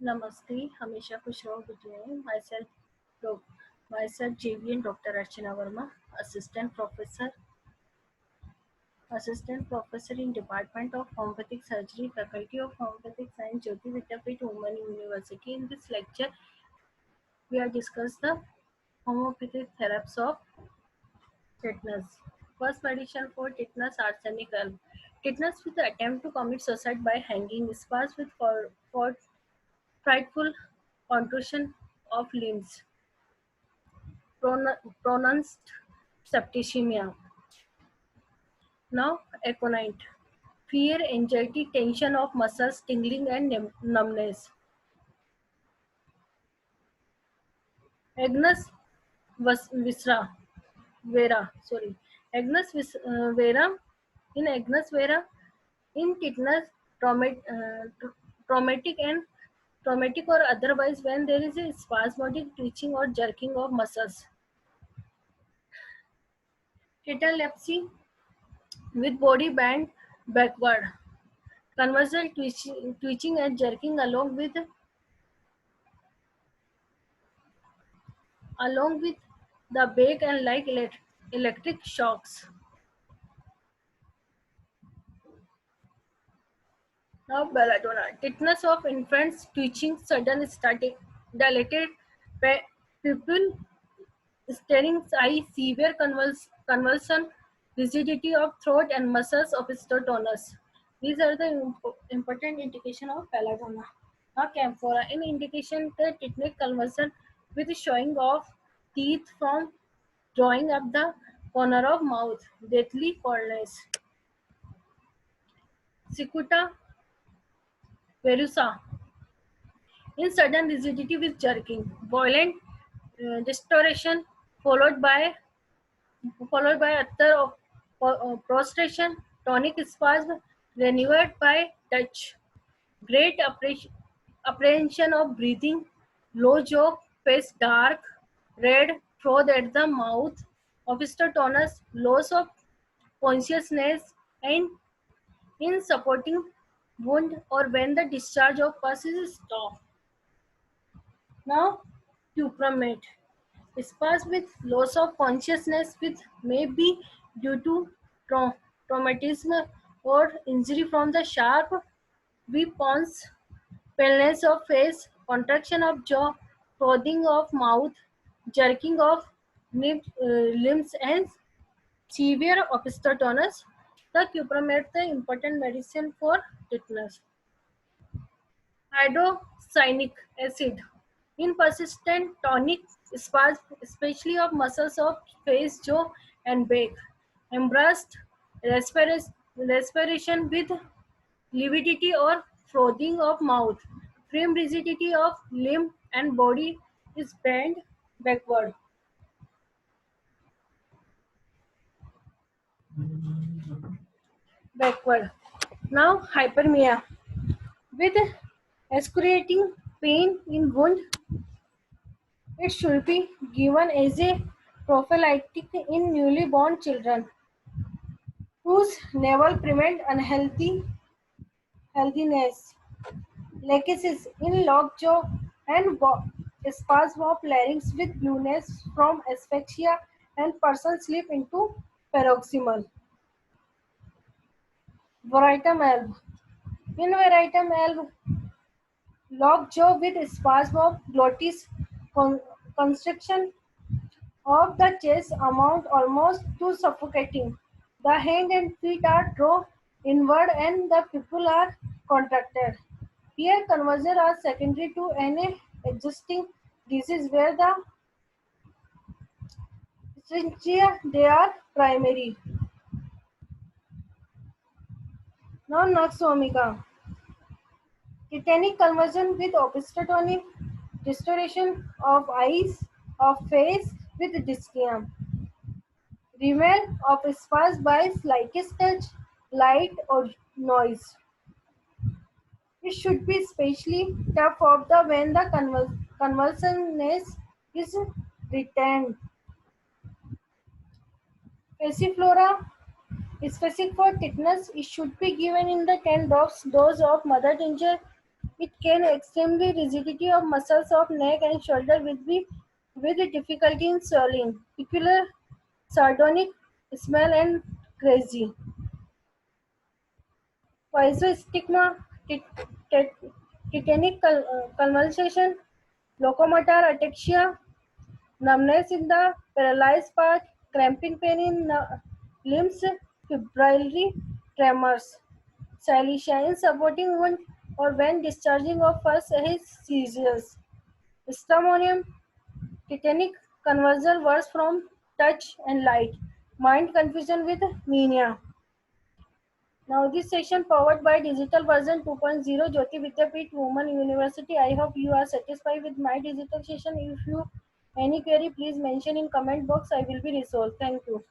नमस्ते, हमेशा खुश रहो बिटिया। Myself JVN Dr. Archana Verma, Assistant Professor, Assistant Professor in Department of Homeopathic Surgery, Faculty of Homeopathic Science, Jyoti Vidyapeeth, Women University. In this lecture, we are discuss the homeopathic therapies of tetanus. First medicine for tetanus, arsenic elm. Tetanus with the attempt to commit suicide by hanging, spas with for frightful contusion of limbs, pronounced septicemia. Now, aconite. Fear, anxiety, tension of muscles, tingling and numbness. Agnus visra, vera, sorry. Vera, in Agnus vera, in tetanus, traumatic and traumatic or otherwise when there is a spasmodic twitching or jerking of muscles. Catalepsy with body bent backward. Convulsive twitching and jerking along with the back and like electric shocks. Now belladonna. Tetanus of infants, twitching, sudden static, dilated pupil, staring eye, severe convulsion, rigidity of throat and muscles of tonus. These are the important indication of belladonna. Now camphora. In indication the tetanic convulsion with showing of teeth from drawing up the corner of mouth, deathly coldness. Cicuta verusa. In sudden rigidity with jerking, violent distortion followed by utter of prostration, tonic spasm, renewed by touch, great apprehension of breathing, low jaw, face dark, red, froth at the mouth, tonus, loss of consciousness, and in supporting wound or when the discharge of pus is stopped. Now, tupramate. Spas with loss of consciousness with may be due to traumatism or injury from the sharp weapons, paleness of face, contraction of jaw, frothing of mouth, jerking of limbs, and severe opistotonus. The cupramate the important medicine for tetanus. Hydrocyanic acid in persistent tonic spasm, especially of muscles of face, jaw, and back. Embraced respiration with lividity or frothing of mouth. Firm rigidity of limb and body is bent backward. Backward. Now hypermia with excruciating pain in wound. It should be given as a prophylactic in newly born children whose navel prevent healthiness. Lachesis in lockjaw and spasm of larynx with blueness from asphyxia and person slip into paroxysmal. Varitum alb. In varitum alb, lockjaw with spasm of glottis constriction of the chest amount almost to suffocating. The hand and feet are drawn inward and the pupil are contracted. Here conversions are secondary to any existing disease where the stringia they are primary. Now nux vomica. Tetanic conversion with opistotonic distortion of eyes of face with dyspnea. Removal of spas by slightest touch, light or noise. It should be especially tough of the when the convulsiveness is retained. Passiflora specific for tetanus. It should be given in the 10 drops dose of mother tincture It can extremely rigidity of muscles of neck and shoulder with difficulty in swallowing, peculiar sardonic smell and crazy. Vasospasma, tetanic convulsion, locomotor ataxia, numbness in the paralyzed part, cramping pain in limbs, fibrillary tremors, silesia in supporting wound or when discharging of first his seizures. Stramonium, tetanic convulsion worse from touch and light, mind confusion with mania. Now this session powered by digital version 2.0 Jyoti Vidyapeeth Women University. I hope you are satisfied with my digital session. If you any query, please mention in comment box. I will be resolved. Thank you.